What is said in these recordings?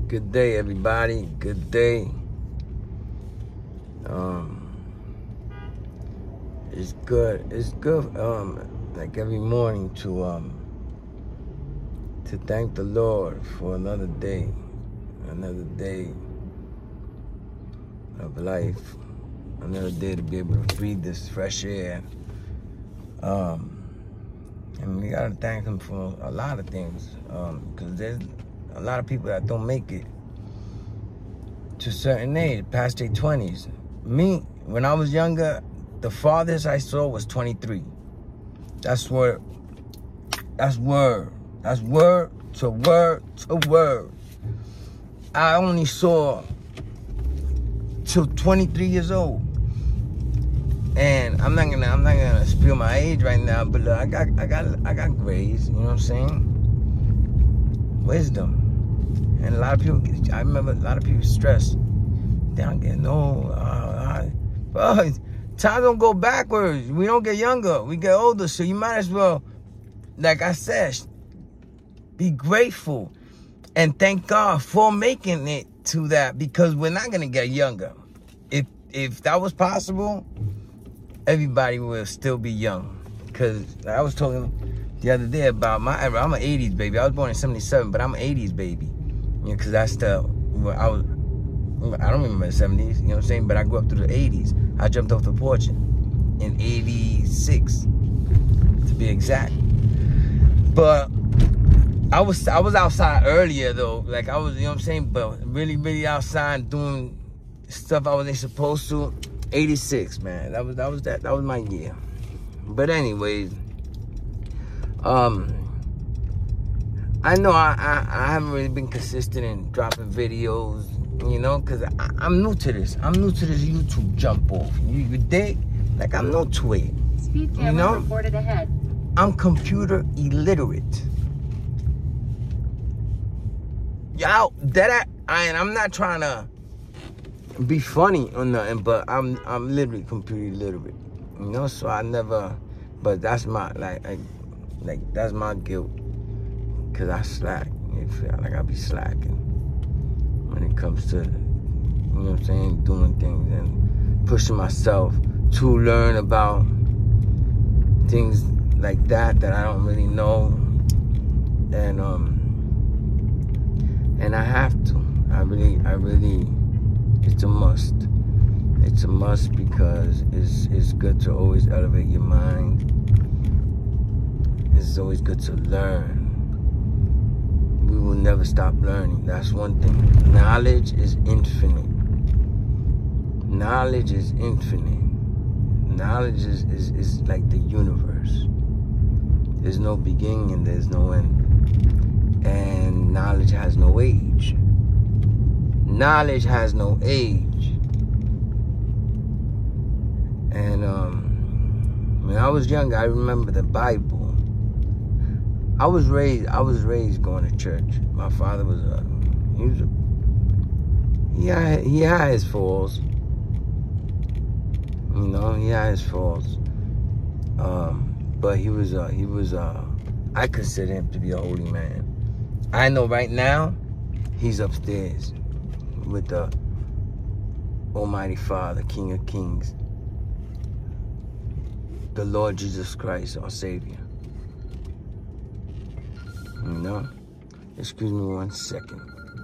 Good day, everybody. Good day. It's good. It's good. Like every morning to thank the Lord for another day of life, another day to be able to breathe this fresh air. And we gotta thank Him for a lot of things, because there's a lot of people that don't make it to a certain age, past their 20s. Me, when I was younger, the farthest I saw was 23. That's word to word. I only saw till 23 years old. And I'm not gonna spill my age right now, but look, I got grays, you know what I'm saying? Wisdom. And a lot of people, I remember a lot of people stressed. They don't get bro, time don't go backwards. We don't get younger, we get older. So you might as well, like I said, be grateful and thank God for making it to that, because we're not gonna get younger. If that was possible, everybody will still be young. Because I was talking the other day about my era. I'm an 80s baby. I was born in 77, but I'm an 80s baby. You know, because that's I don't remember the 70s, you know what I'm saying? But I grew up through the 80s. I jumped off the porch in 86, to be exact. But I was outside earlier, though. Like, I was, you know what I'm saying? But really, really outside doing stuff I wasn't supposed to. 86, man. That was my year. But anyways, I know I haven't really been consistent in dropping videos, you know, because I'm new to this. I'm new to this YouTube jump off. You dig? Like, I'm new to it. Speed camera, you know? Reported ahead. I'm computer illiterate. Y'all, I'm not trying to be funny or nothing, but I'm literally computer illiterate, you know. So I never, but that's my like that's my guilt, cause I slack. You feel like I be slacking when it comes to, you know what I'm saying, doing things and pushing myself to learn about things like that I don't really know, and I have to. I really. It's a must. It's a must, because it's good to always elevate your mind. It's always good to learn. We will never stop learning. That's one thing. Knowledge is infinite. Knowledge is infinite. Knowledge is like the universe. There's no beginning and there's no end. And knowledge has no age. Knowledge has no age. And when I was young, I remember the Bible. I was raised going to church. My father was he had his faults. You know, he had his faults. But he was I consider him to be a holy man. I know right now he's upstairs with the Almighty Father, King of Kings, the Lord Jesus Christ, our Savior. You know? Excuse me 1 second.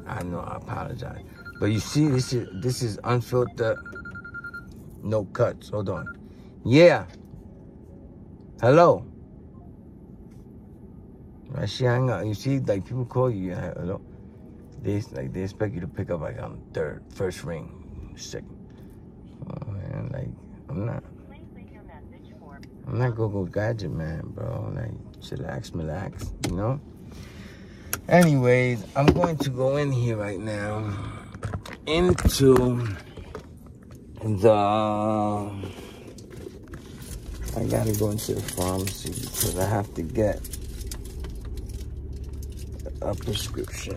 I know, I apologize. But you see, this is unfiltered, no cuts. Hold on. Yeah. Hello. I see, hang up. You see, like, people call you. Yeah, hello. They expect you to pick up like on first ring, second. Oh man, like I'm not Google Gadget man, bro. Like, relax, you know. Anyways, I'm going to go in here right now into the. I gotta go into the pharmacy because I have to get a prescription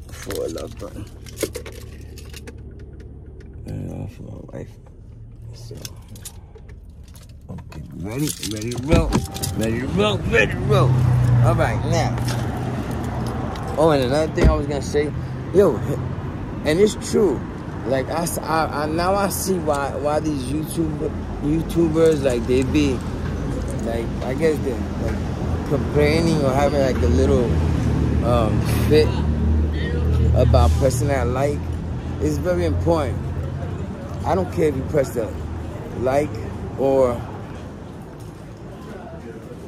for a loved one, for my wife. So, okay, ready to roll. All right, now. Oh, and another thing I was gonna say, Yo, and it's true. Like I now I see why these YouTubers like they be like, I guess they're like complaining or having like a little fit about pressing that like. It's very important. I don't care if you press the like or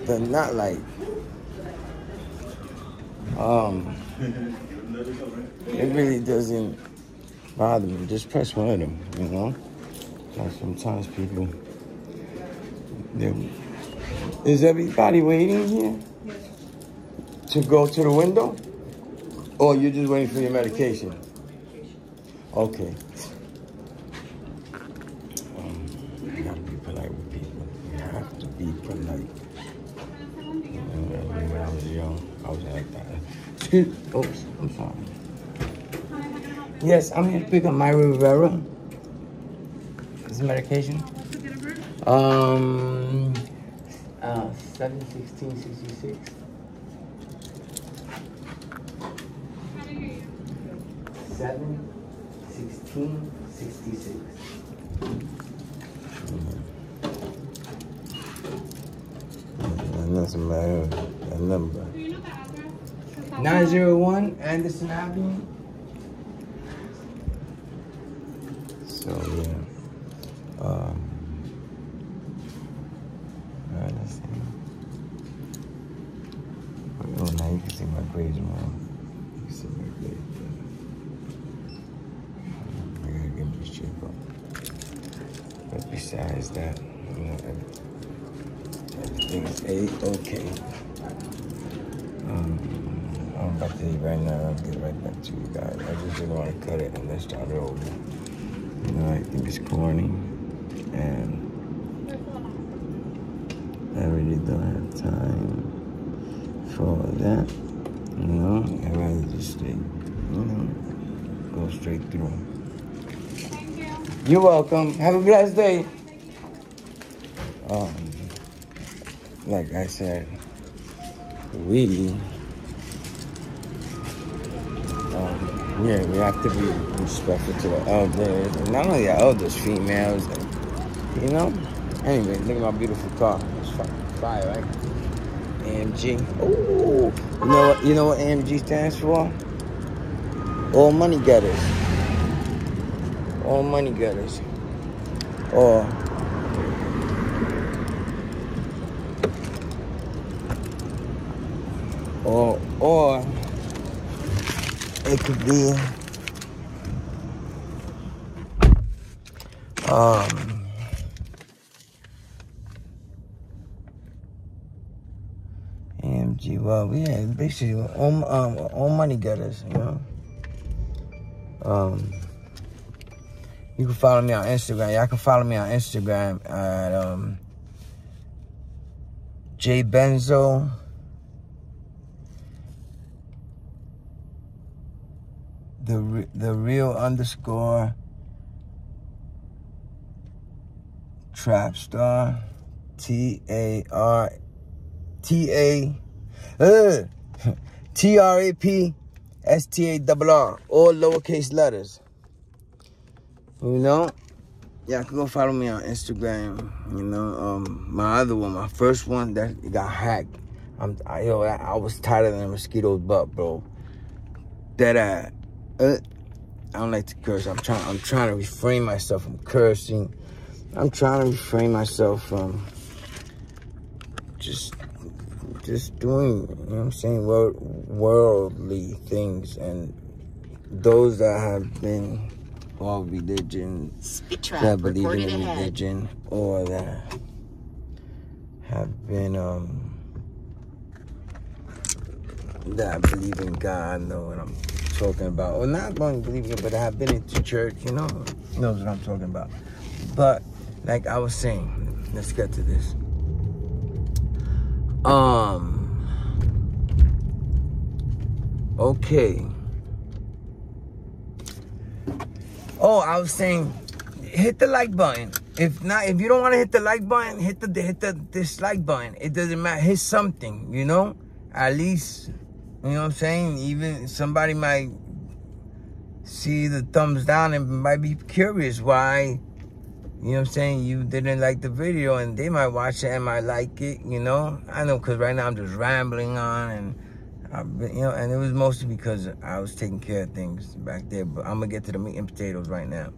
the not like. It really doesn't bother me. Just press one of them, you know? Like sometimes people, is everybody waiting here to go to the window? Or you're just waiting for your medication? Okay. You gotta be polite with people. You have to be polite. When I was young, I was like that. Oops, I'm sorry. Yes, I'm here to pick up Myra Rivera. Is it medication? 7/16/66. That's my number. 901 Anderson Avenue. So yeah. Let's see. Oh, now you can see my grades more. You can see my grades. I gotta get this shape up. But besides that, you know, everything is A-okay. I'm about to eat right now. I'll get right back to you guys. I just didn't want to cut it and then start it over. You know, I think it's corny. And I really don't have time for that. You know, I'd rather just stay, you know, go straight through. Thank you. You're welcome. Have a blessed day. Like I said, we have to be respectful to the elders, and not only the elders, females, and, you know. Anyway, look at my beautiful car. It's fucking fire, right? AMG. Ooh, you know what AMG stands for? All money getters. All money getters. Or it could be AMG. Well, yeah, basically all money getters, you know. You can follow me on Instagram. Y'all can follow me on Instagram at JBenzo. The real _ trap star TRAPSTARR, all lowercase letters. You know, y'all can go follow me on Instagram. You know, my other one, my first one that got hacked. I was tighter than a mosquito's butt, bro. That I don't like to curse. I'm trying to refrain myself from cursing. I'm trying to refrain myself from just doing, you know what I'm saying, worldly things. And those that have been all religions, that believe in a religion, or that have been that believe in God, know what I'm talking about. Or not going to believe in it, but I have been into church, you know, knows what I'm talking about. But like I was saying, let's get to this. Okay. Oh, I was saying, hit the like button. If you don't want to hit the like button, hit the dislike button. It doesn't matter. Hit something, you know. At least, you know what I'm saying. Even somebody might see the thumbs down and might be curious why, you know what I'm saying, you didn't like the video, and they might watch it and might like it, you know. I know, because right now I'm just rambling on, and you know, and it was mostly because I was taking care of things back there. But I'm gonna get to the meat and potatoes right now.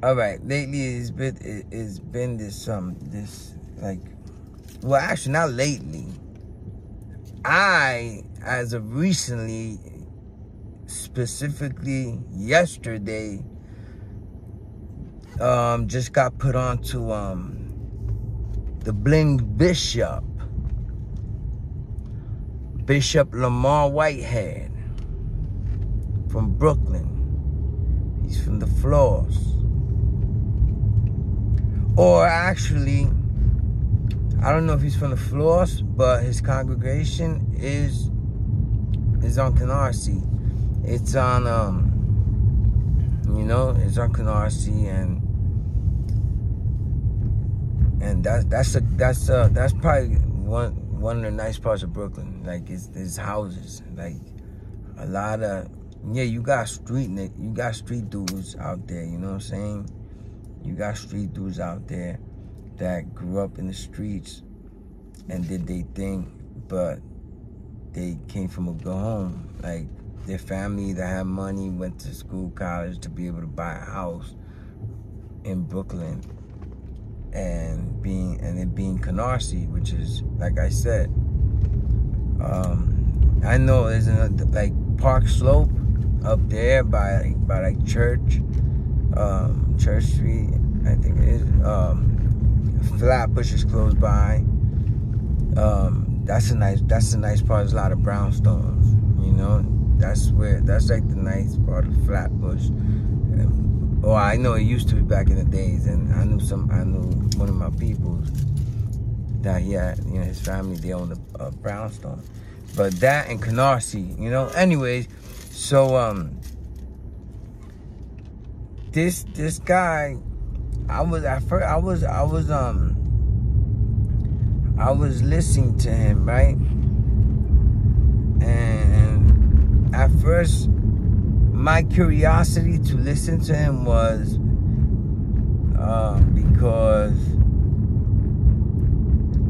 All right, lately it's been this like, well, actually not lately. I, as of recently, specifically yesterday, just got put onto the Bling Bishop Lamar Whitehead from Brooklyn. He's from the floors. Or actually, I don't know if he's from the floors, but his congregation is on Canarsie. It's on you know, it's on Canarsie, and that's probably one of the nice parts of Brooklyn. Like, it's houses, like a lot of, yeah, you got street dudes out there, you know what I'm saying? You got street dudes out there that grew up in the streets and did their thing, but they came from a good home. Like, their family that had money went to school, college to be able to buy a house in Brooklyn, and it being Canarsie, which is, like I said, I know there's another, like, Park Slope up there by like Church Street, I think it is. Flatbush is close by. That's a nice part. There's a lot of brownstones, you know. That's like the nice part of Flatbush. Well, I know it used to be back in the days, and I knew one of my people that he had, you know, his family, they owned a brownstone. But that and Canarsie, you know. Anyways, so this guy, I was listening to him, right? And at first, my curiosity to listen to him was because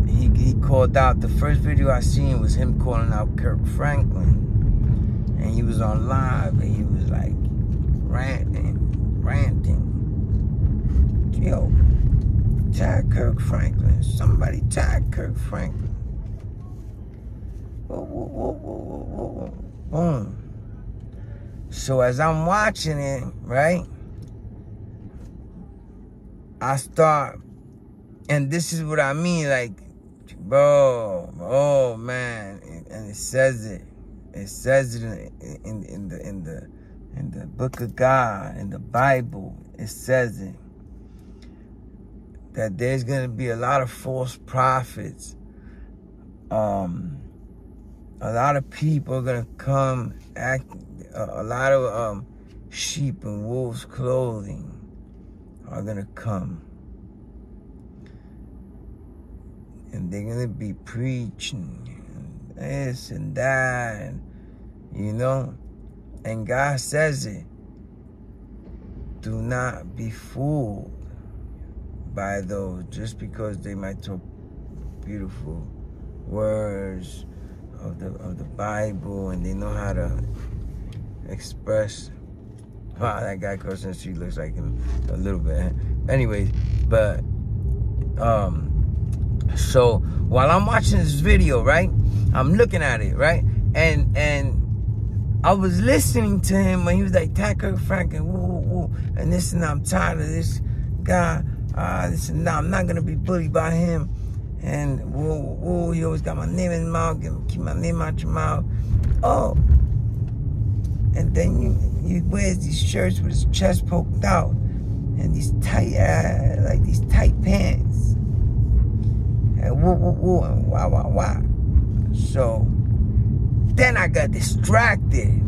he called out, the first video I seen was him calling out Kirk Franklin, and he was on live, and he was like ranting. Yo, tag Kirk Franklin. Somebody tag Kirk Franklin. Whoa. Boom. So as I'm watching it, right, I start, and this is what I mean, like, bro, oh man, and it says it in the book of God, in the Bible, it says it, that there's gonna be a lot of false prophets. A lot of people are gonna come act. A lot of sheep in wolves' clothing are gonna come, and they're gonna be preaching this and that, and, you know. And God says it. Do not be fooled by those, just because they might talk beautiful words of the Bible, and they know how to express. Wow, that guy crossing the street looks like him a little bit. Anyways, but so while I'm watching this video, right, I'm looking at it, right, and I was listening to him when he was like, Kirk Franklin, woo, and this, and I'm tired of this guy. This and that. I'm not gonna be bullied by him. And woo, he always got my name in his mouth. Keep my name out your mouth. Oh, and then he wears these shirts with his chest poked out, and these tight, like these tight pants. And woo, and wah. So then I got distracted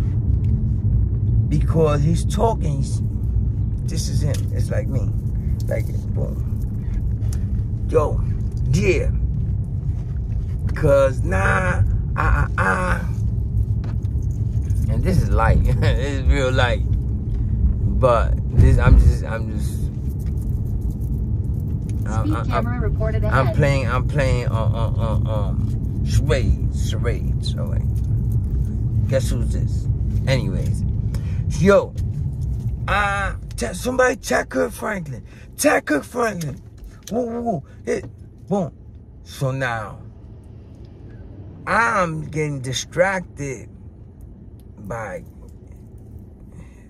because he's talking. This is him. It's like me. Like, boom. Yo, yeah. Cause and this is light. It's real light. But this, I'm just. Speed camera reported ahead. I'm playing charades. All right. Guess who's this? Anyways, yo, somebody tag Kirk Franklin. Tag Kirk Franklin. Woo. Hit. Boom. So now, I'm getting distracted by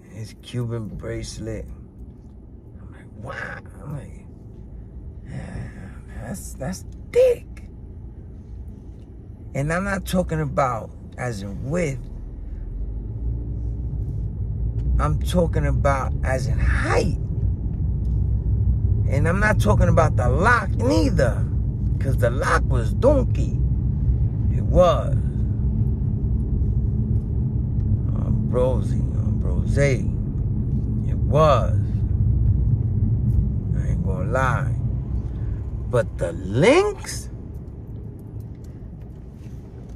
his Cuban bracelet. I'm like, wow. I'm like, that's thick. And I'm not talking about as in width. I'm talking about as in height. And I'm not talking about the lock neither. Because the lock was donkey. It was. Ambrose. It was. I ain't gonna lie. But the links?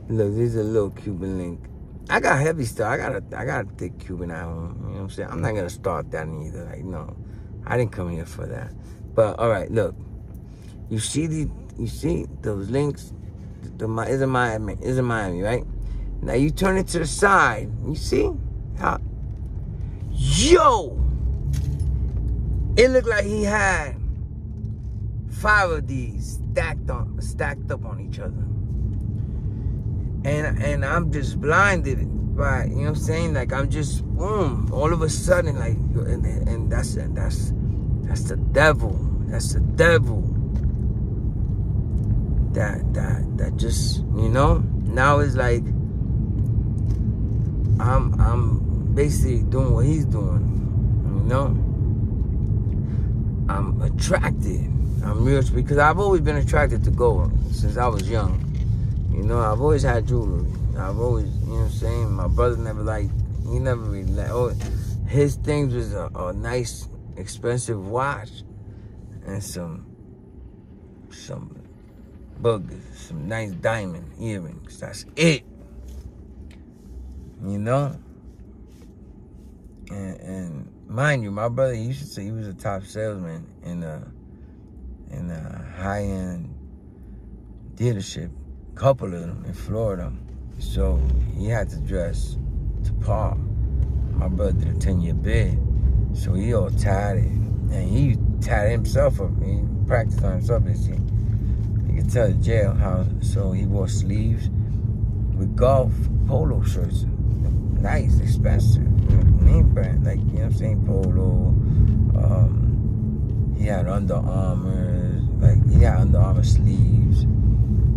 Look, these are little Cuban link. I got heavy stuff. I got a thick Cuban at home. You know what I'm saying? I'm not gonna start that either. Like, no. I didn't come here for that. But alright, look. You see those links? It's in Miami, right? Now you turn it to the side. You see? How? Yo! It looked like he had 5 of these stacked up on each other. And I'm just blinded by, you know what I'm saying? Like, I'm just, boom, all of a sudden, like, and that's the devil. That's the devil. That just, you know, now it's like, I'm basically doing what he's doing, you know? I'm attracted. I'm real, because I've always been attracted to gold since I was young. You know, I've always had jewelry. I've always, you know what I'm saying? My brother never he never really his things was a nice, expensive watch and some boogers, some nice diamond earrings. That's it. You know? And mind you, my brother, he used to say he was a top salesman in a high-end dealership. Couple of them in Florida. So he had to dress to par. My brother did a 10-year bid. So he all tatted. And he tatted himself up. He practiced on himself. You could tell the jail how. So he wore sleeves with golf polo shirts. Nice, expensive. Name brand. Like, you know what I'm saying? Polo. He had Under Armour. Like, he had Under Armour sleeves.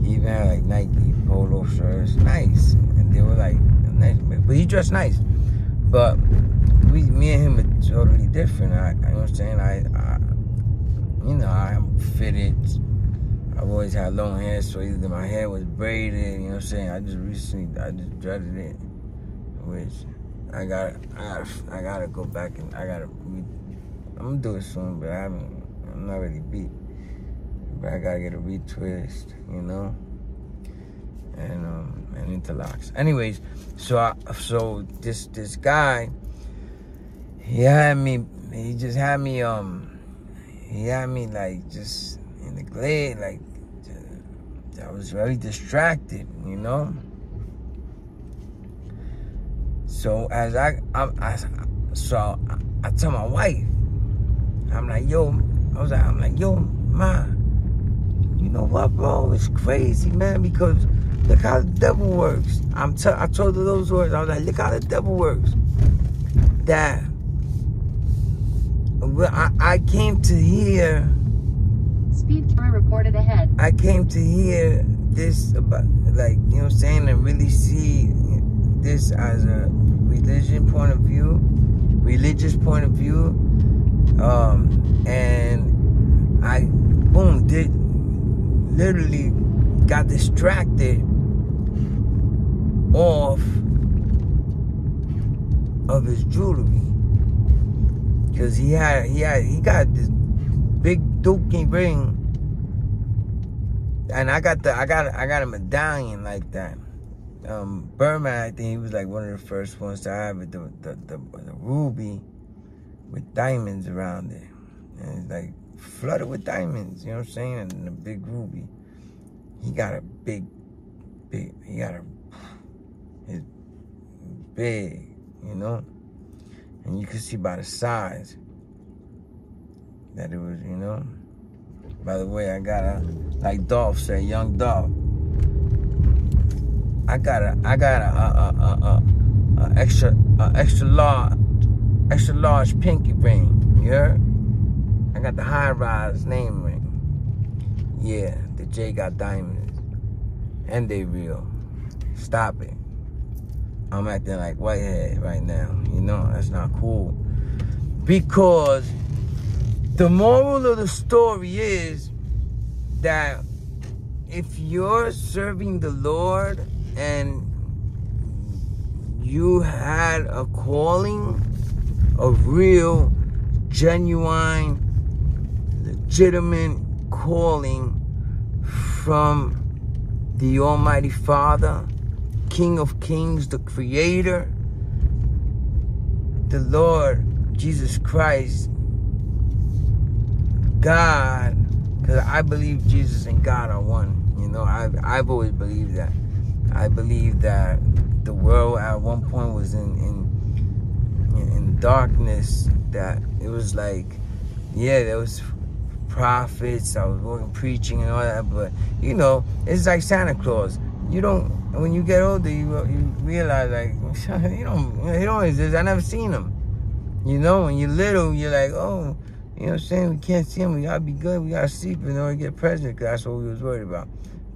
He even had like Nike polo shirts, nice, and they were like nice. But he dressed nice. But me and him are totally different. You know what I'm saying? I'm fitted. I've always had long hair, so either my hair was braided. You know what I'm saying? I just dreaded it, which I gotta go back and I'm gonna do it soon, but I'm not really beat. But I gotta get a retwist, you know, and interlocks. Anyways, so this guy, he had me like just in the glade, like I was very distracted, you know. So I tell my wife, I'm like, yo, ma. You know what, bro? It's crazy, man, because look how the devil works. I told her those words. I was like, look how the devil works. That I came to hear. Speed camera reported ahead. I came to hear this about, like, you know what I'm saying, and really see this as a religious point of view, and I, boom, literally got distracted off of his jewelry, because he got this big dookie ring, and I got a medallion like that, Birdman, I think he was like one of the first ones to have it, the ruby with diamonds around it. And it's like flooded with diamonds, you know what I'm saying? And the big ruby. He got a big, it's big, you know? And you could see by the size that it was, you know? By the way, I got a, like Dolph said, Young Dolph. I got a extra large pinky ring. You heard? I got the high rise name ring. Yeah, the J got diamonds, and they real. Stop it. I'm acting like Whitehead right now. You know that's not cool. Because the moral of the story is that if you're serving the Lord and you had a calling, a real, genuine, legitimate calling from the Almighty Father, King of Kings, the Creator, the Lord Jesus Christ, God, because I believe Jesus and God are one. You know, I've always believed that. I believe that the world at one point was in darkness, that it was like, yeah, there was prophets, I was working, preaching and all that, but, you know, it's like Santa Claus. You don't, when you get older, you realize, like, he don't exist. I never seen him. You know, when you're little, you're like, oh, you know what I'm saying? We can't see him. We gotta be good. We gotta sleep in order to get present, because that's what we was worried about.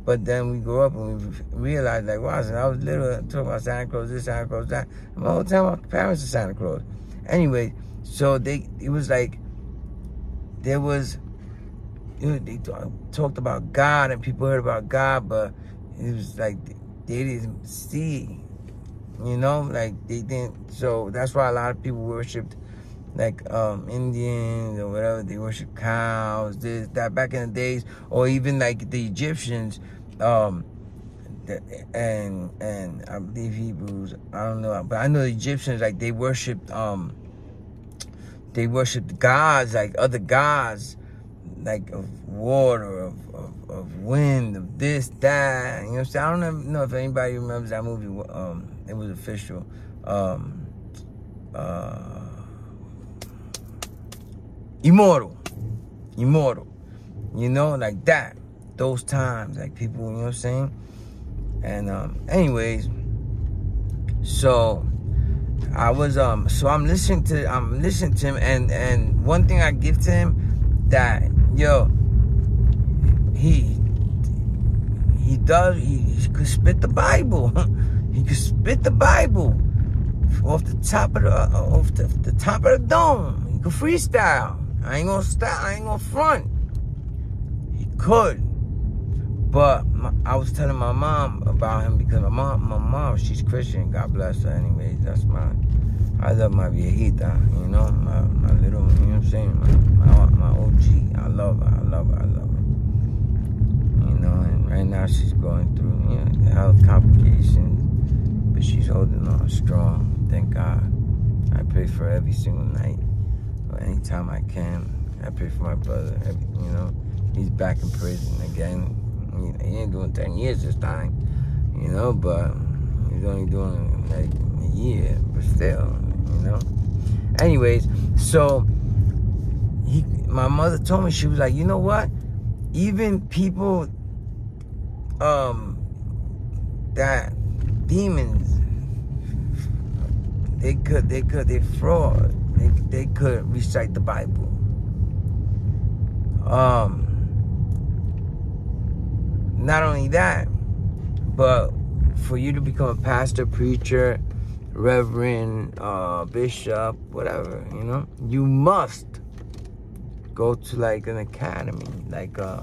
But then we grow up and we realize, like, wow, since I was little, talking about Santa Claus, this, Santa Claus, that. And the whole time, my parents are Santa Claus. Anyway, so it was like, there was, they talked about God and people heard about God, but it was like they didn't see, you know, like they didn't. So that's why a lot of people worshipped, like Indians or whatever. They worship cows, this, that, back in the days, or even like the Egyptians, and I believe Hebrews. I don't know, but I know the Egyptians, like they worshipped gods, like other gods, like of water, of wind, of this, that. You know what I'm saying? I don't know if anybody remembers that movie. It was official. Immortal. You know, like that. Those times, like people, you know what I'm saying? And anyways, so I was so I'm listening to him, and one thing I give to him, that yo, he could spit the Bible. He could spit the Bible off the top of the top of the dome. He could freestyle. I ain't gonna front. He could. But I was telling my mom about him, because my mom, she's Christian. God bless her. Anyways, I love my viejita, you know, my little, you know what I'm saying, my OG. I love her. You know, and right now she's going through, you know, health complications, but she's holding on strong. Thank God. I pray for her every single night, or anytime I can. I pray for my brother. You know, he's back in prison again. He ain't doing 10 years this time, you know, but he's only doing like a year, but still, you know. Anyways, so my mother told me, she was like, you know what? Even people that demons, they fraud. They could recite the Bible. Not only that, but for you to become a pastor, preacher, reverend, bishop, whatever, you know, you must go to like an academy, like a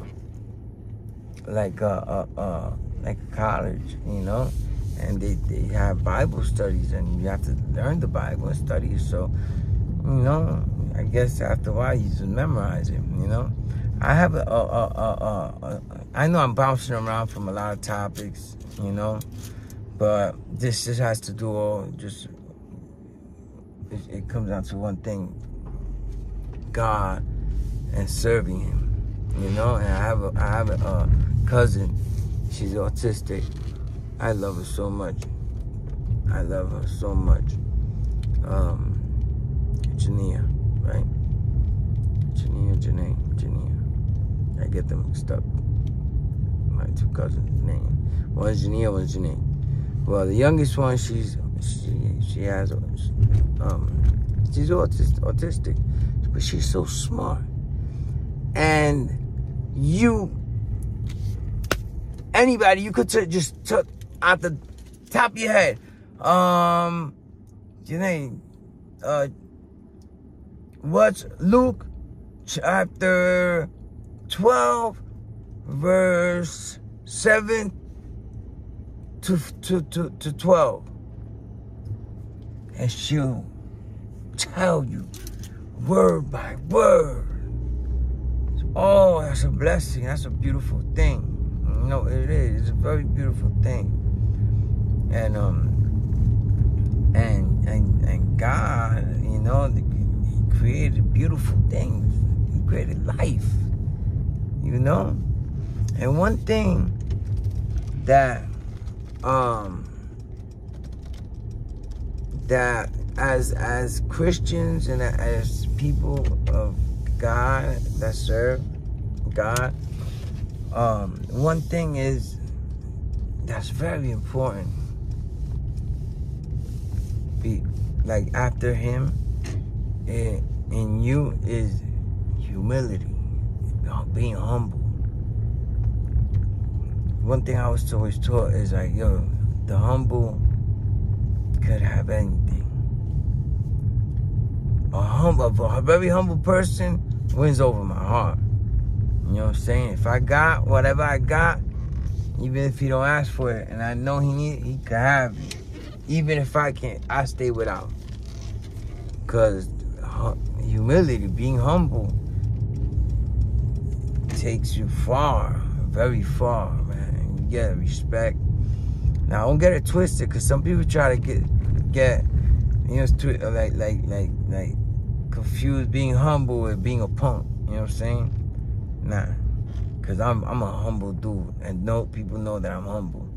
college, you know, and they have Bible studies, and you have to learn the Bible and study it. So, you know, I guess after a while you just memorize it, you know. I have I know I'm bouncing around from a lot of topics, you know, But this just has to do all just, it comes down to one thing: God and serving Him. You know, and I have a cousin. She's autistic. I love her so much. I love her so much. Jania, right? Jania. I get them mixed up. My two cousins' name. One's Jania, one's Janae. Well, the youngest one, she has, she's autistic, but she's so smart. And anybody, you could just out the top of your head, Janae, what's Luke chapter 12, verse 7 to 12, and she'll tell you word by word. Oh, that's a blessing. That's a beautiful thing. You know, it is. It's a very beautiful thing. And God, you know, He created beautiful things. He created life. You know? And one thing that that as Christians and as people of God that serve God, one thing is that's very important. Like after Him, in you is humility, being humble. One thing I was always taught is like, yo, the humble could have anything. A very humble person wins over my heart. You know what I'm saying? If I got whatever I got, even if He don't ask for it, and I know He could have it. Even if I can't, I stay without. Because humility, being humble, takes you far, very far, man. You get respect. Now, don't get it twisted, because some people try to get you know, like confuse being humble with being a punk. You know what I'm saying? Nah, because I'm a humble dude, and people know that I'm humble.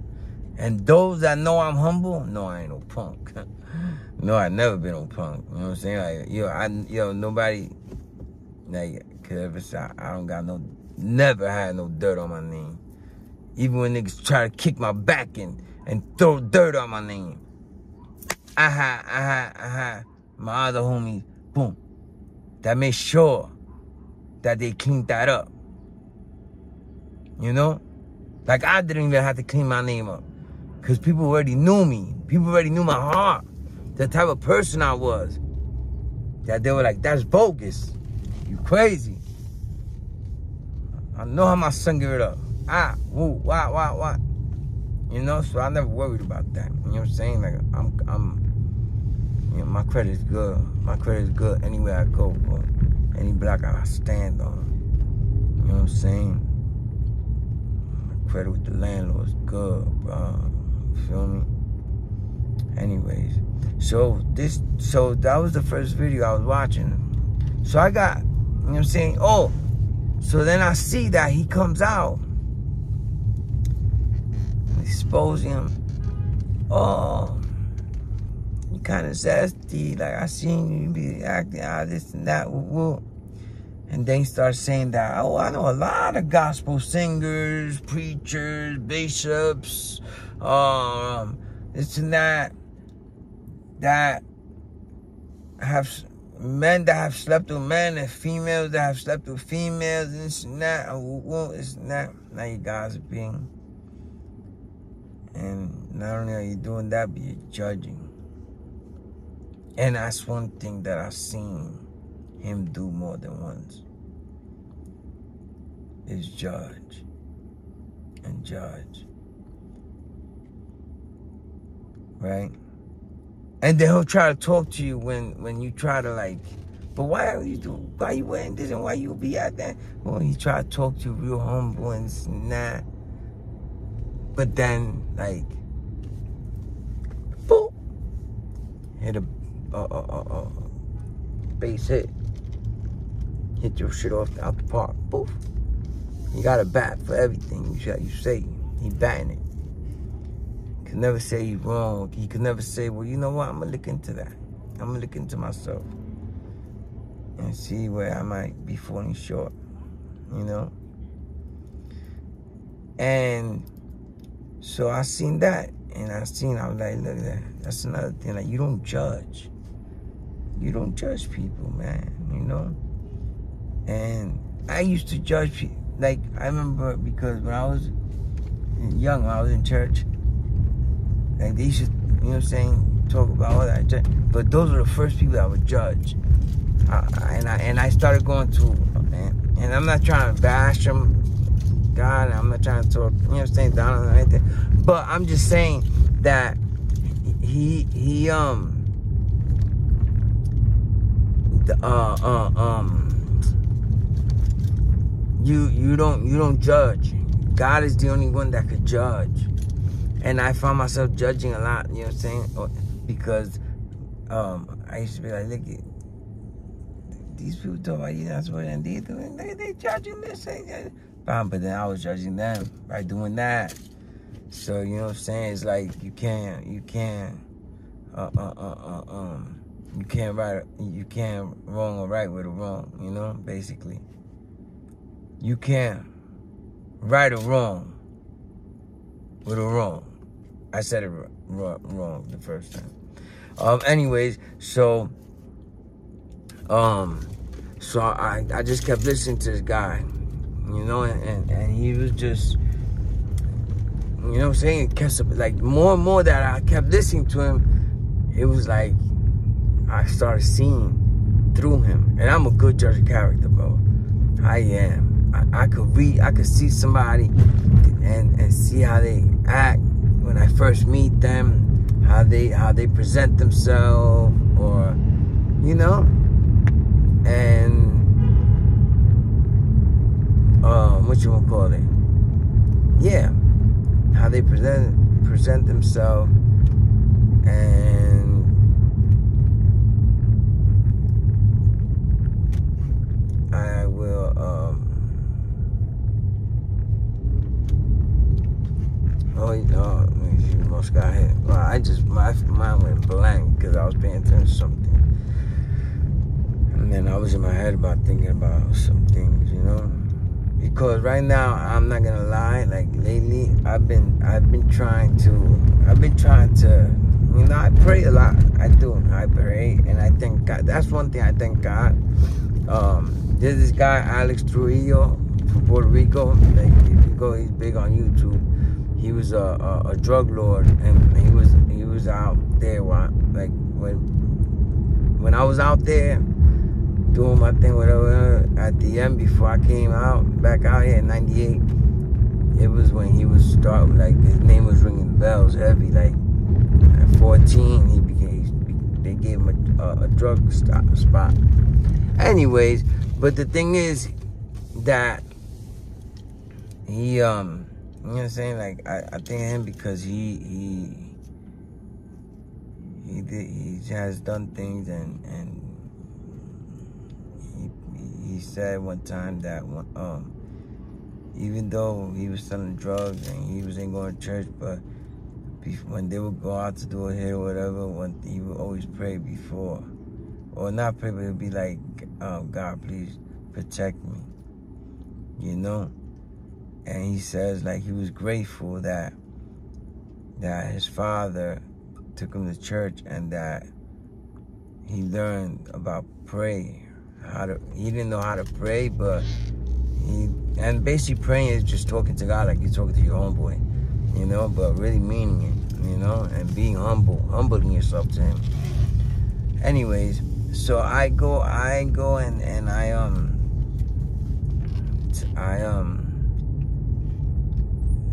And those that know I'm humble, no, I ain't no punk. No, I never been no punk. You know what I'm saying? Like, nobody could ever say I don't got never had no dirt on my name. Even when niggas try to kick my back and throw dirt on my name. I had my other homies, boom, that made sure that they cleaned that up. You know? Like, I didn't even have to clean my name up. Because people already knew me. People already knew my heart. The type of person I was. That they were like, that's bogus. You crazy. I know how my son give it up. Why? You know, so I never worried about that. You know what I'm saying? Like, you know, my credit is good. My credit is good anywhere I go, bro. Any block I stand on. You know what I'm saying? My credit with the landlord is good, bro. You feel me? Anyways, so that was the first video I was watching. So I got, you know what I'm saying? Oh, so then I see that he comes out. Exposing him. Oh, you kind of zesty. Like, I seen you be acting out this and that. And then he starts saying that, oh, I know a lot of gospel singers, preachers, bishops, this and that have men that have slept with men and females that have slept with females and this and that. It's not. Now you gossiping. And not only are you doing that, but you're judging. And that's one thing that I've seen him do more than once. Is judge. And judge. Right? And then he'll try to talk to you when you try to, like, but why you wearing this and why you be at that? Well, he try to talk to you real humble and this and that. But then, like, hit a base hit. Hit your shit out the park. Poof. You got a bat for everything you say. He batting it. Could never say he's wrong. He could never say, well, you know what? I'm going to look into that. I'm going to look into myself and see where I might be falling short, you know? And so I seen that. And I was like, look at that. That's another thing. Like, you don't judge. You don't judge people, man, you know? And I used to judge people. Like, I remember because when I was young, when I was in church, like, they used to, you know what I'm saying, talk about all that. But those were the first people I would judge. And I started going to, and I'm not trying to bash them, God, I'm not trying to talk, you know what I'm saying, down on anything. But I'm just saying that you don't judge. God is the only one that could judge. And I found myself judging a lot, you know what I'm saying? Because I used to be like, look, these people talk about you, that's what they judging this. But then I was judging them by doing that. So, you know what I'm saying? It's like you can't wrong or right with a wrong, you know, basically. You can't right or wrong with a wrong. I said it wrong the first time. Anyways, so I just kept listening to this guy, you know, and he was just, you know what I'm saying? It kept, like, more and more that I kept listening to him, it was like I started seeing through him. And I'm a good judge of character, bro. I am. I could see somebody and see how they act when I first meet them, how they present themselves, or, you know, and what you wanna call it? Yeah, how they present themselves, and I will you almost got hit. Well, my mind went blank because I was paying attention to something. And then I was in my head thinking about some things, you know? Because right now, I'm not gonna lie, like lately, I've been trying to, you know, I pray a lot. I do. I pray, and I thank God. That's one thing I thank God. There's this guy, Alex Trujillo, from Puerto Rico. Like, if you go, he's big on YouTube. He was a drug lord, and he was out there when I was out there doing my thing, whatever, at the end, before I came back out here in 98, it was when he was starting, like, his name was ringing bells heavy. Like, at 14, they gave him a drug spot. Anyways, but the thing is that he, you know what I'm saying? Like, I think of him because he has done things, and he said one time that even though he was selling drugs and he wasn't going to church, but when they would go out to do a hit or whatever, he would always pray before, or not pray, but he'd be like, God, please protect me, you know? And he says, like, he was grateful that his father took him to church, and that he learned about prayer. He didn't know how to pray, but and basically praying is just talking to God like you're talking to your homeboy, you know, but really meaning it, you know, and being humbling yourself to him. Anyways, so I go and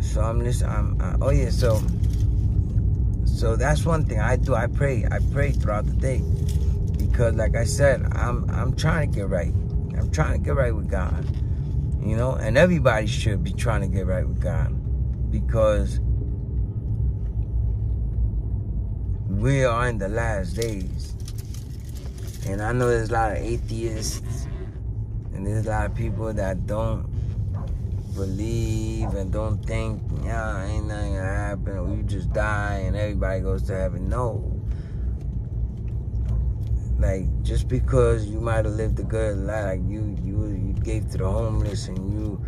so I'm listening. So that's one thing I do. I pray throughout the day, because, like I said, I'm trying to get right. I'm trying to get right with God, you know, and everybody should be trying to get right with God, because we are in the last days. And I know there's a lot of atheists, and there's a lot of people that don't believe and don't think, yeah, ain't nothing gonna happen, or you just die and everybody goes to heaven. No. Like, just because you might have lived a good life, like you gave to the homeless and you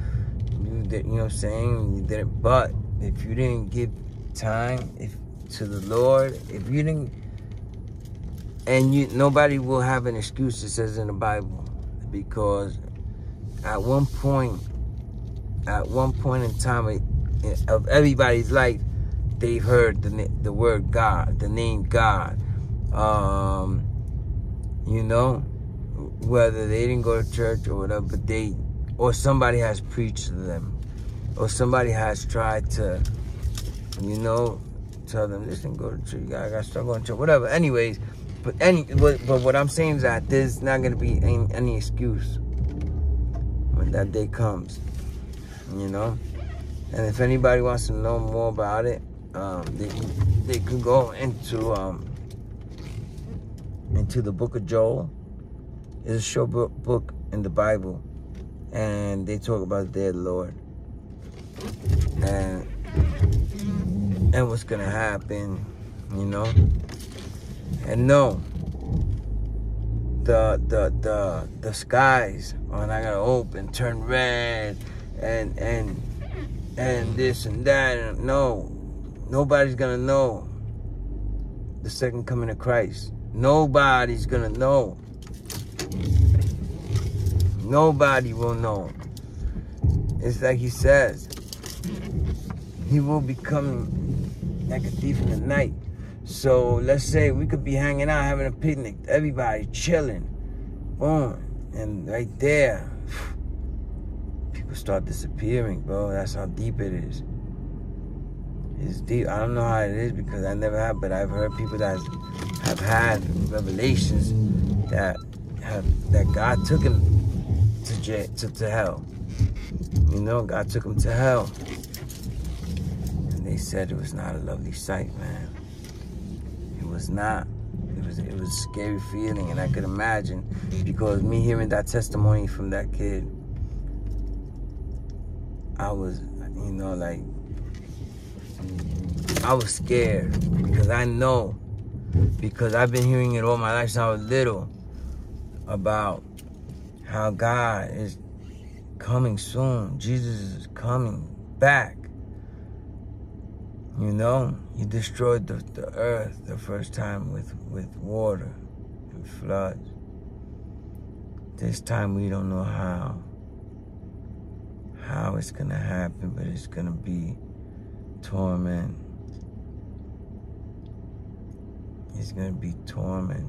did, you know what I'm saying? You did it. But if you didn't give time to the Lord, if you didn't, and nobody will have an excuse, it says in the Bible, because at one point in time of everybody's life, they've heard the word God, the name God. You know, whether they didn't go to church or whatever, but or somebody has preached to them, or somebody has tried to, you know, tell them, listen, go to church, you gotta start going to church, whatever. Anyways, but what I'm saying is that there's not gonna be any excuse when that day comes, you know. And if anybody wants to know more about it, they can go into the book of Joel. It's a short book in the Bible, and they talk about the day of the Lord and what's gonna happen, you know. And no, the skies are not gonna open, turn red, and this and that. And no, nobody's gonna know the second coming of Christ. Nobody's gonna know. Nobody will know. It's like he says, he will be coming like a thief in the night. So let's say we could be hanging out, having a picnic, everybody chilling, boom, and right there, people start disappearing, bro. That's how deep it is. It's deep. I don't know how it is because I never have, but I've heard people that have had revelations that God took him to hell. You know, God took him to hell, and they said it was not a lovely sight, man. It was not. It was a scary feeling, and I could imagine, because me hearing that testimony from that kid, I was, you know, like, I was scared, because I know, because I've been hearing it all my life since I was little, about how God is coming soon. Jesus is coming back. You know, he destroyed the earth the first time with water and floods. This time we don't know how it's gonna happen, but it's gonna be torment. It's gonna be torment,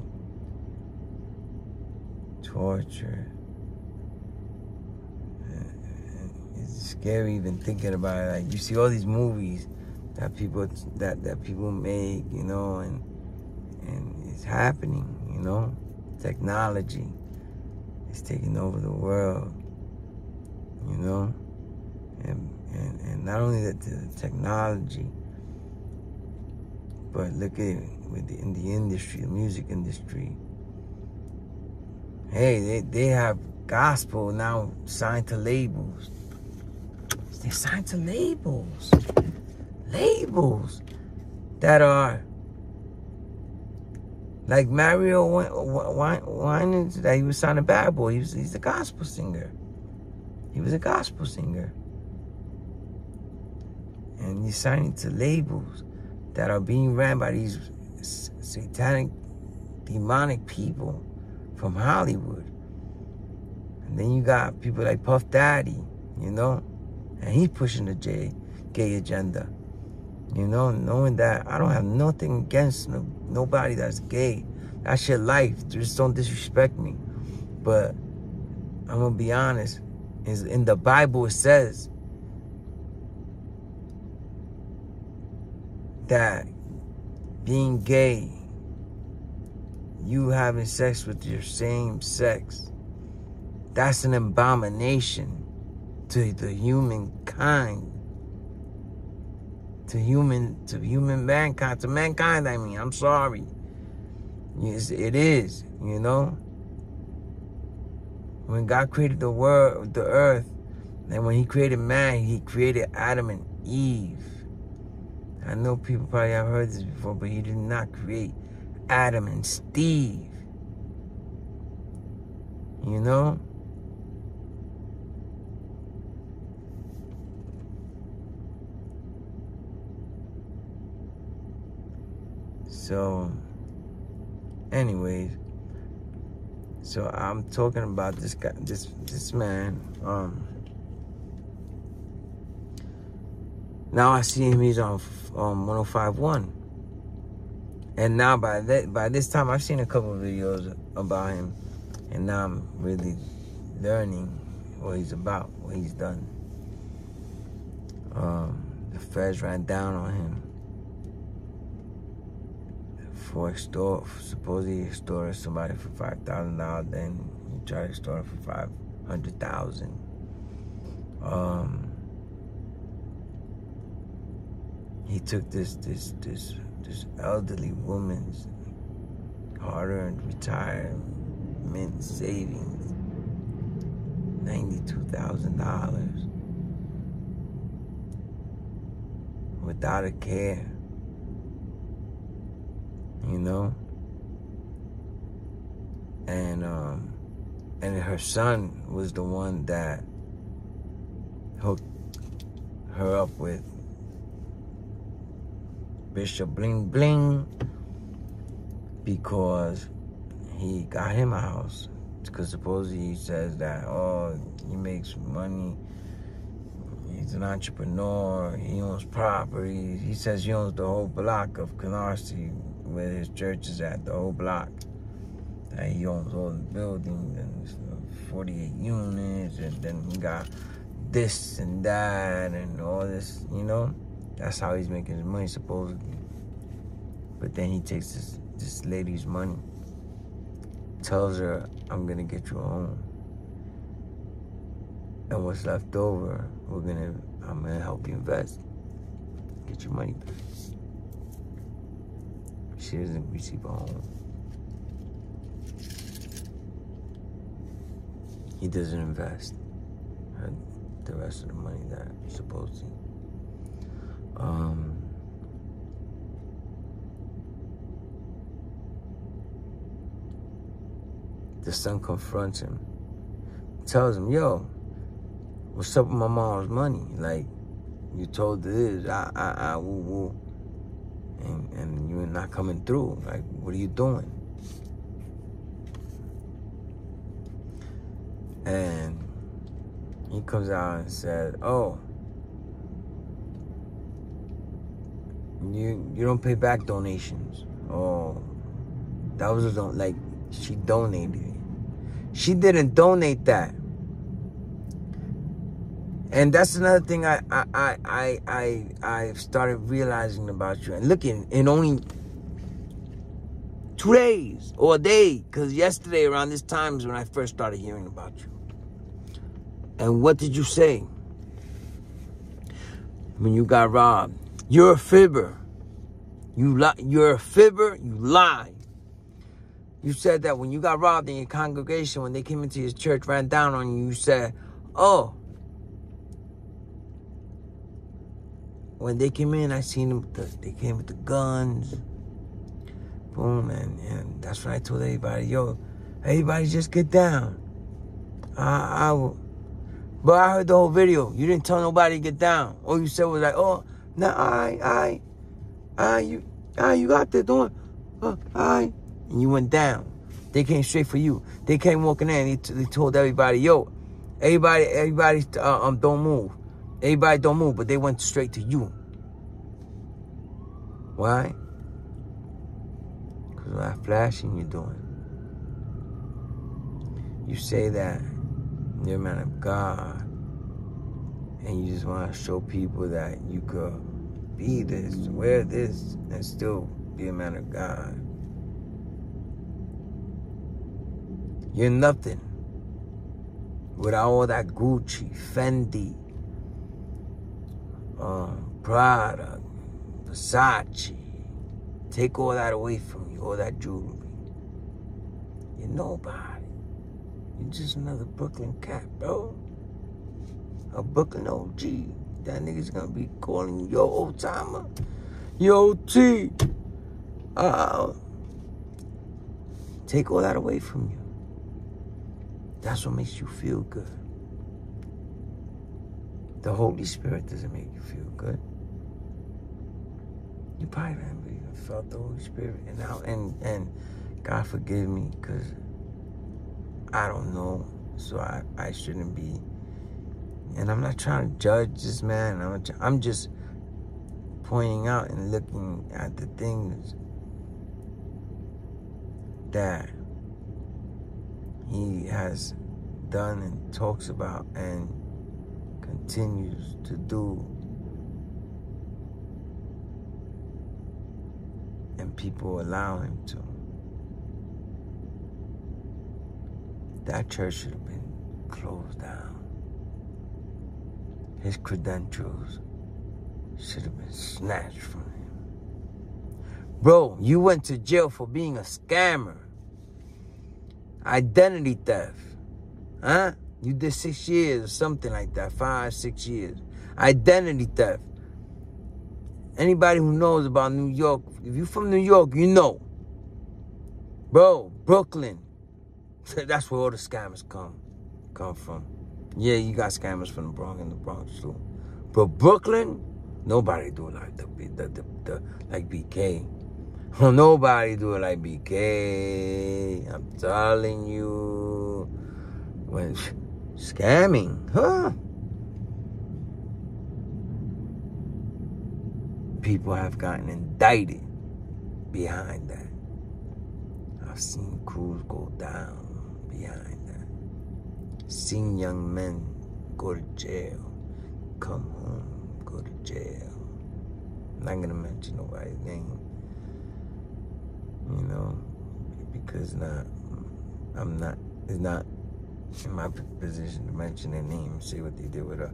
torture. It's scary even thinking about it. Like, you see all these movies that people make, you know, and it's happening, you know. Technology is taking over the world, you know, and not only the technology, but look at it in the industry, the music industry. Hey, they have gospel now signed to labels. They're signed to labels. Labels that are like Mario Winans, that he was signed to Bad Boy. He's a gospel singer. He was a gospel singer. And he's signing to labels that are being ran by these satanic, demonic people from Hollywood. And then you got people like Puff Daddy, you know, and he's pushing the gay agenda. You know, knowing that I don't have nothing against nobody that's gay. That's your life. Just don't disrespect me. But I'm going to be honest. In the Bible, it says that being gay, you having sex with your same sex, that's an abomination to the humankind. to mankind, I mean. I'm sorry. Yes, it is, you know. When God created the world, the earth, and when he created man, he created Adam and Eve. I know people probably have heard this before, but he did not create Adam and Steve. You know? So, anyways, so I'm talking about this guy, this man. Now I see him. He's on 105.1, and now by this time I've seen a couple of videos about him, and now I'm really learning what he's about, what he's done. The feds ran down on him for supposedly extorting somebody for $5,000. Then he tried to extort for $500,000. He took this elderly woman's hard-earned retirement savings, $92,000, without a care. You know, and her son was the one that hooked her up with Bishop Bling Bling, because he got him a house. Because supposedly he says that, oh, he makes money, he's an entrepreneur, he owns property. He says he owns the whole block of Canarsie, where his church is at, the whole block. That he owns all the buildings and 48 units, and then he got this and that and all this, you know. That's how he's making his money, supposedly. But then he takes this lady's money, tells her, I'm gonna get you a home, and what's left over, I'm gonna help you invest, get your money back. She doesn't receive a home. He doesn't invest the rest of the money that he's supposed to. The son confronts him, tells him, yo, what's up with my mom's money? Like, you told her this, woo. And you're not coming through. Like, what are you doing? And he comes out and said, oh, you don't pay back donations. Oh, that was she donated it. She didn't donate that. And that's another thing I started realizing about you. And looking in only 2 days or a day, because yesterday around this time is when I first started hearing about you. And what did you say when you got robbed? You're a fibber. You're a fibber. You lie. You said that when you got robbed in your congregation, when they came into your church, ran down on you, you said, oh, when they came in, I seen them, they came with the guns. Boom, and that's what I told everybody. Yo, everybody just get down. But I heard the whole video. You didn't tell nobody to get down. All you said was like, oh, nah, you got this, doing, and you went down. They came straight for you. They came walking in. They told everybody, yo, everybody, don't move. Everybody don't move, but they went straight to you. Why? Because of that flashing you're doing. You say that you're a man of God, and you just want to show people that you could be this, wear this, and still be a man of God. You're nothing without all that Gucci, Fendi, Prada, Versace. Take all that away from you, all that jewelry. You're nobody. You're just another Brooklyn cat, bro. A Brooklyn OG. That nigga's gonna be calling you, yo, old timer. Yo, T. Take all that away from you. That's what makes you feel good. The Holy Spirit doesn't make you feel good. You probably haven't even felt the Holy Spirit. And God forgive me, because I don't know. So I shouldn't be. And I'm not trying to judge this man. I'm just pointing out and looking at the things that he has done and talks about and continues to do. And people allow him to. That church should have been closed down. His credentials should have been snatched from him. Bro, you went to jail for being a scammer. Identity theft. Huh? You did 6 years or something like that. 5, 6 years. Identity theft. Anybody who knows about New York, if you're from New York, you know. Bro, Brooklyn. That's where all the scammers come from. Yeah, you got scammers from the Bronx and the Bronx too. But Brooklyn, nobody do it like like BK. Nobody do it like BK. I'm telling you. When scamming, huh? People have gotten indicted behind that. I've seen crews go down behind that. Seen young men go to jail, come home, go to jail. I'm not gonna mention nobody's name, you know, because it's not in my position to mention their name and say what they did with her.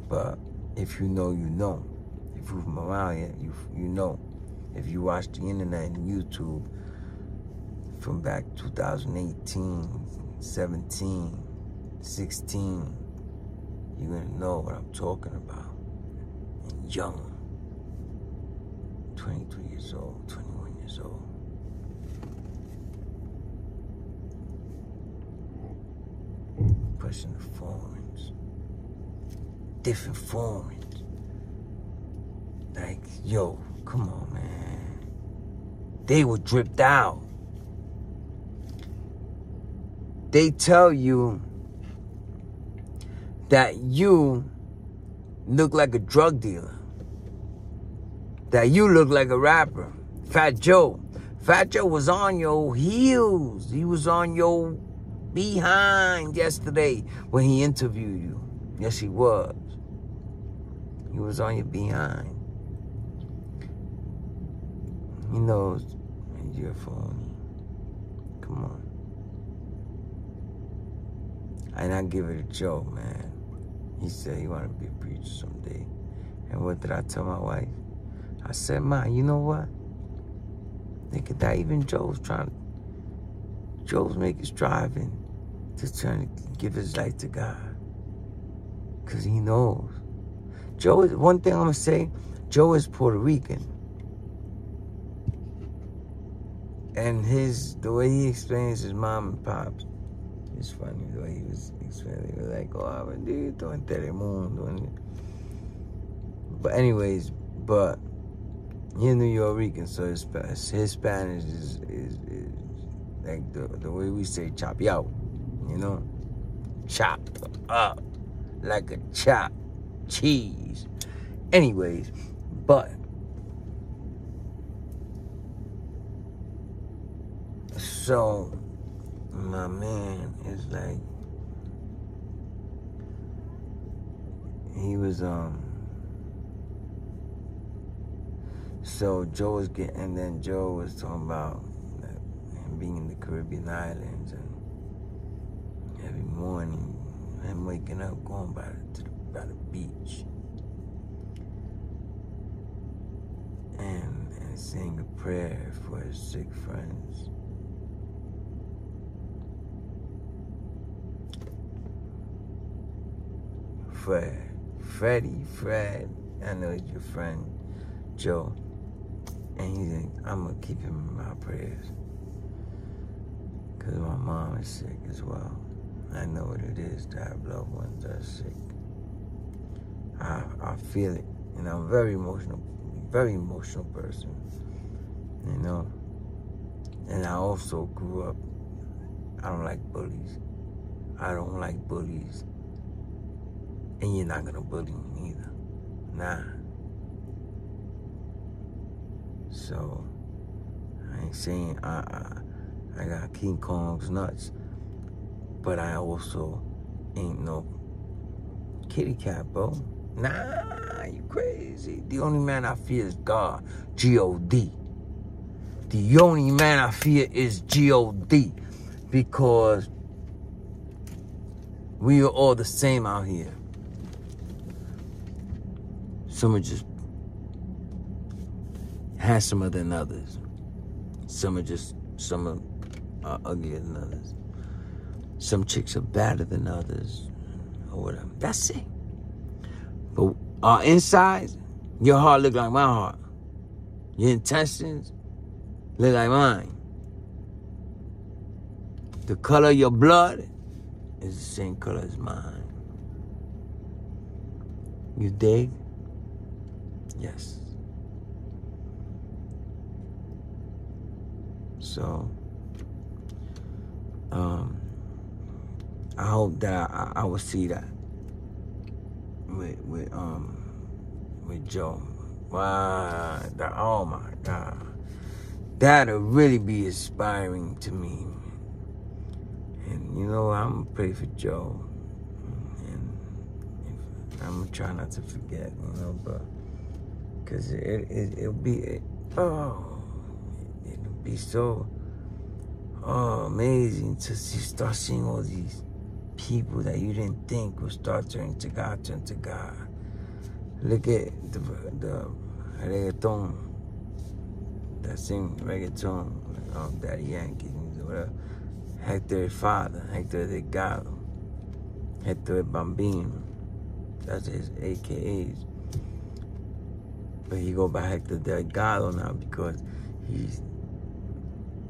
But if you know, you know. If you're from around here, you know. If you watch the internet and YouTube from back 2018, 17, 16, you're going to know what I'm talking about. And young, 22 years old, 21 years old. Pushing the foreigns. Different foreigns. Like, yo, come on, man. They were dripped out. They tell you that you look like a drug dealer. That you look like a rapper. Fat Joe. Fat Joe was on your heels. He was on your behind yesterday when he interviewed you. Yes, he was. He was on your behind. He knows you're phony. Come on. And I give it a joke, man. He said he wanted to be a preacher someday. And what did I tell my wife? I said, Ma, you know what? Nigga, that even Joe's making striving to trying to give his life to God. Because he knows. Joe is, one thing I'm going to say, Joe is Puerto Rican. And the way he explains his mom and pops, it's funny the way he was explaining. He was like, oh, bendito en Telemundo. But anyways, he's New York so his Spanish is like the way we say chop out, you know? Chop up like a chopped cheese. Anyways, but so my man is like, he was so Joe was and then Joe was talking about him being in the Caribbean islands, and every morning him waking up going by the beach, and saying a prayer for his sick friends. Fred, I know he's your friend, Joe. And he's like, I'm going to keep him in my prayers. Because my mom is sick as well. I know what it is to have loved ones that are sick. I feel it. And I'm a very emotional person. You know? And I also grew up, I don't like bullies. I don't like bullies. And you're not going to bully me either. Nah. So, I ain't saying I got King Kong's nuts, but I also ain't no kitty cat, bro. Nah, you crazy. The only man I fear is God, G-O-D. The only man I fear is G-O-D, because we are all the same out here. Some are just handsomer than others. Some are uglier than others. Some chicks are better than others, or whatever. That's it. But our insides, your heart look like my heart. Your intestines look like mine. The color of your blood is the same color as mine. You dig? Yes. So, I hope that I will see that with Joe. Wow, oh my God, that'll really be inspiring to me. And you know, I'm gonna pray for Joe, and I'm gonna try not to forget, you know, but because it'll be so amazing to start seeing all these people that you didn't think would start turn to God. Look at the reggaeton, that sing reggaeton, Daddy Yankee, whatever. Hector Father, Hector Delgado, Hector Bambino, that's his AKAs. But he go by Hector Delgado now because he's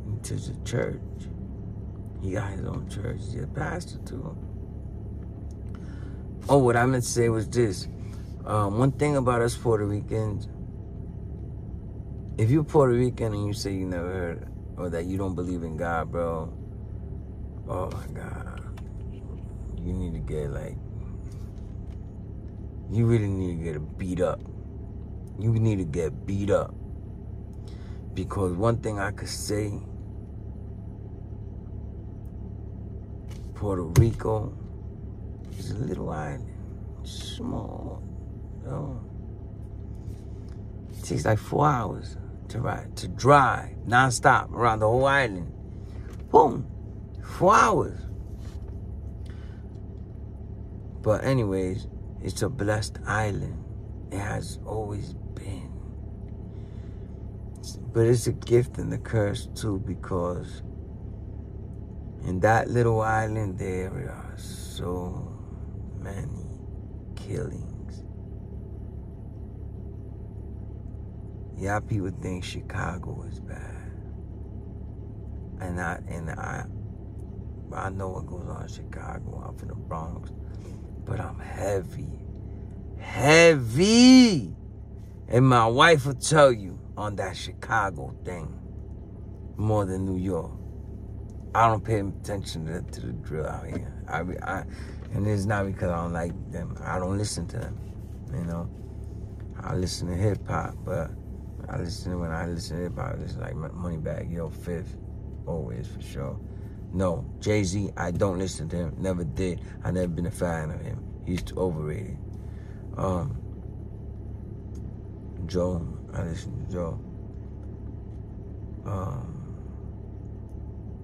into the church. He got his own church. He's a pastor too. Oh, what I meant to say was this. One thing about us Puerto Ricans, if you're Puerto Rican and you say you never heard or that you don't believe in God, bro, oh my God, you need to get you really need to get beat up. You need to get beat up. Because one thing I could say, Puerto Rico is a little island, small, you know. It takes like 4 hours to drive non-stop around the whole island. Boom, 4 hours. But anyways, it's a blessed island. It has always been. But it's a gift and a curse too, because in that little island there are so many killings. Yeah, people think Chicago is bad. And I know what goes on in Chicago. I'm from the Bronx. But I'm heavy. And my wife will tell you on that Chicago thing more than New York. I don't pay attention to the drill out here. And it's not because I don't like them. I don't listen to them, you know. I listen to hip-hop, but when I listen to hip-hop, it's like Moneybagg Yo, Fifth, always for sure. No, Jay-Z, I don't listen to him. Never did. I never been a fan of him. He's too overrated. Joe, I listen to Joe.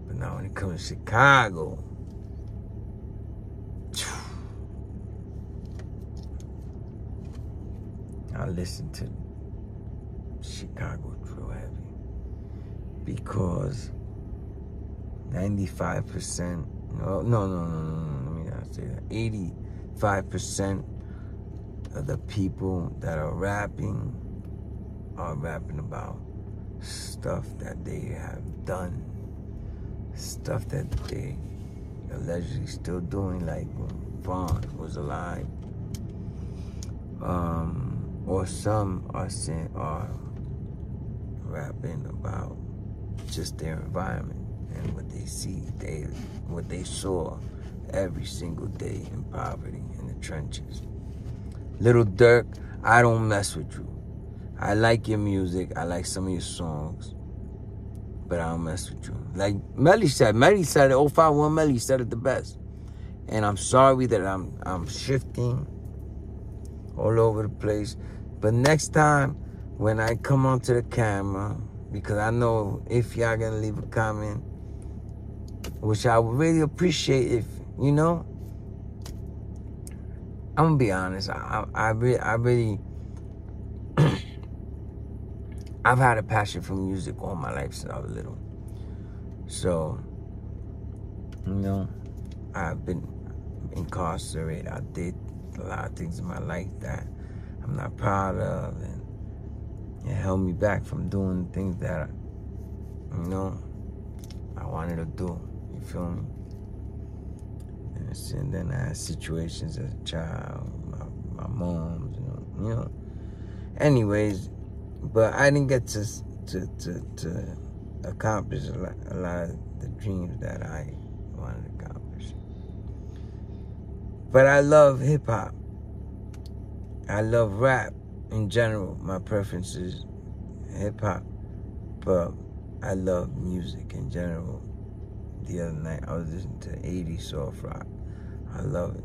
But now when it comes to Chicago, I listen to Chicago drill because 95%, no, let me not say that. 85% of the people that are rapping about stuff that they have done, stuff that they allegedly still doing, like when Vaughn was alive. Or some are rapping about just their environment and what they see daily, what they saw every single day in poverty in the trenches. Lil Durk, I don't mess with you. I like your music. I like some of your songs. But I don't mess with you. Like Melly said it, 051 Melly said it the best. And I'm sorry that I'm shifting all over the place. But next time when I come onto the camera, because I know if y'all gonna leave a comment, which I would really appreciate if, you know, I'm gonna be honest, I really I've had a passion for music all my life since I was little. So, you know, I've been incarcerated. I did a lot of things in my life that I'm not proud of, and it held me back from doing things that, you know, I wanted to do. You feel me? And then I had situations as a child, my mom's, you know. Anyways, but I didn't get to accomplish a lot of the dreams that I wanted to accomplish. But I love hip hop. I love rap in general. My preference is hip hop, but I love music in general. The other night I was listening to 80s soft rock. I love it.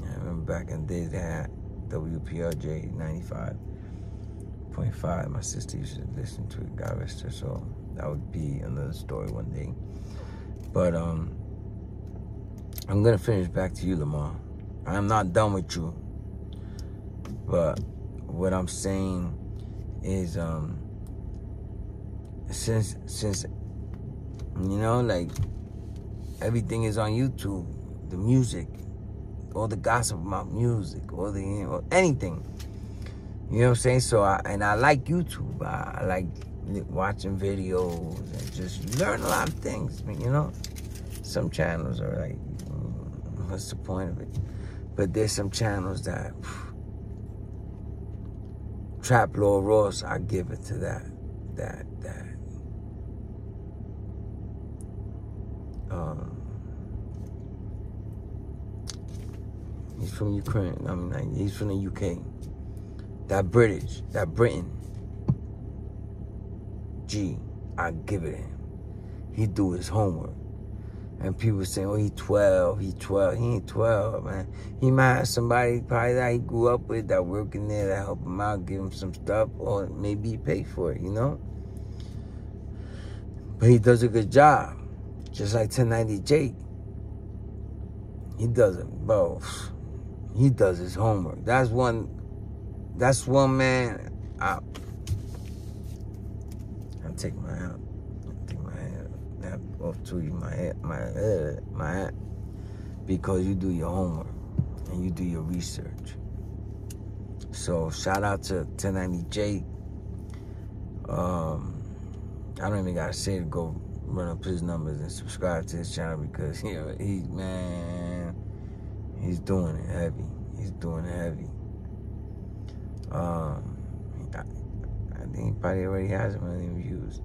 I remember back in the days they had WPRJ 95.5. My sister used to listen to it, God rest her soul. That would be another story one day. But I'm gonna finish back to you, Lamar. I'm not done with you. But what I'm saying is, since you know, like, everything is on YouTube, the music, all the gossip about music, or anything. You know what I'm saying? So I like YouTube. I like watching videos and just learn a lot of things. You know, some channels are like, what's the point of it? But there's some channels that Trap Lord Ross, I give it to that. He's from Ukraine. I mean, like, he's from the UK. That Britain. G, I give it to him. He do his homework. And people saying, oh, he 12. He ain't 12, man. He might have somebody probably that he grew up with that working there that help him out, give him some stuff, or maybe he pay for it, you know? But he does a good job. Just like 1090 Jake. He does it, bro. He does his homework. That's one man. I'll take my hat off to you, my hat, because you do your homework and you do your research. So shout out to 1090 Jake. I don't even gotta say to go run up his numbers and subscribe to his channel, because he's doing it heavy. He's doing it heavy. I think he probably already has a million views.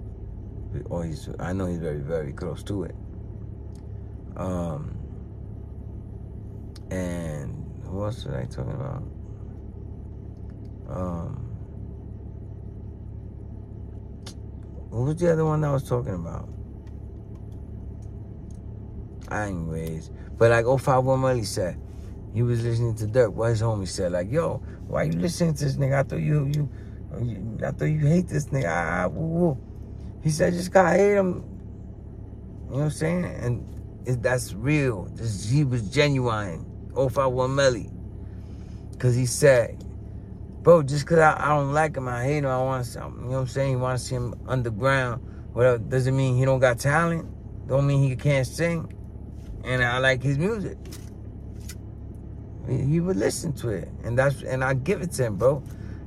Or I know he's very, very close to it. And who else was I talking about? Who was the other one that I was talking about? Anyways, but like 051 Melly said, he was listening to Durk. What his homie said, like, yo, why you listening to this nigga? I thought you hate this nigga. He said, just gotta hate him. You know what I'm saying? And that's real. He was genuine. 051 Melly. Because he said, bro, just because I don't like him, I hate him, I want something. You know what I'm saying? He want to see him underground Well, doesn't mean he don't got talent. Don't mean he can't sing. And I like his music. He would listen to it. And I give it to him, bro.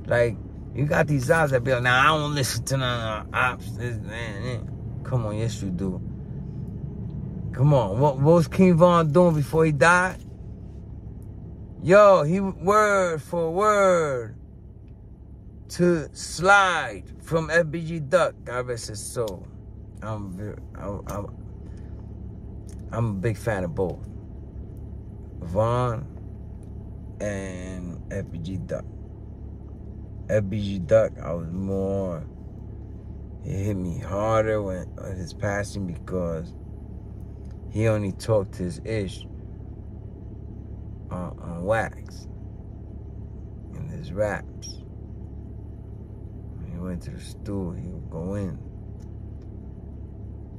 Like, you got these ops that be like, nah, I don't listen to none of the ops. Come on, yes you do. Come on, what was King Von doing before he died? Yo, he word for word to Slide from FBG Duck. God rest his soul. I'm a big fan of both Von and FBG Duck. FBG Duck, it hit me harder when his passing because he only talked his ish on wax in his raps. When he went to the stool, he would go in.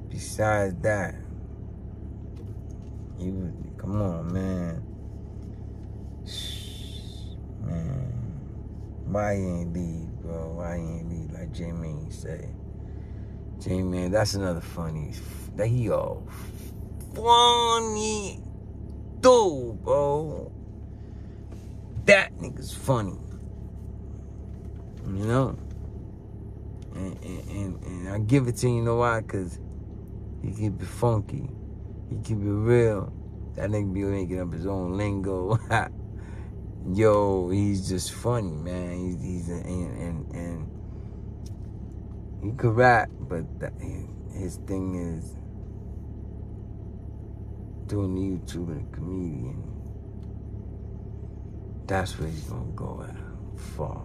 Besides that, he would, come on, man. Man, why he ain't leave, bro? Why he ain't leave like J-Man say? J-Man, that's another funny. That he all funny dude, bro. That nigga's funny. You know? And I give it to you know why? Because he keep it funky. He keep it real. That nigga be making up his own lingo. Yo, he's just funny, man. And he could rap, but his thing is doing YouTube and a comedian. That's where he's gonna go at, far.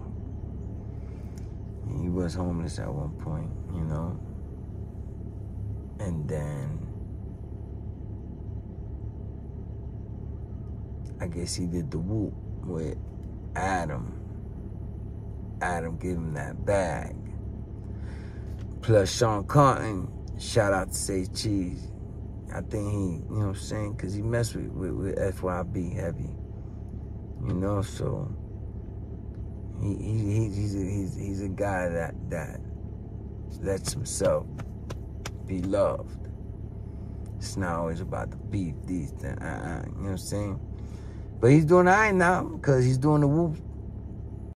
He was homeless at one point, you know? And then I guess he did the whoop with Adam. Adam gave him that bag. Plus Sean Carton, shout out to Say Cheese. I think he, you know what I'm saying? Because he messed with FYB heavy. You know, so he's a guy that lets himself be loved. It's not always about the beef, these things. You know what I'm saying? But he's doing all right now because he's doing the whoop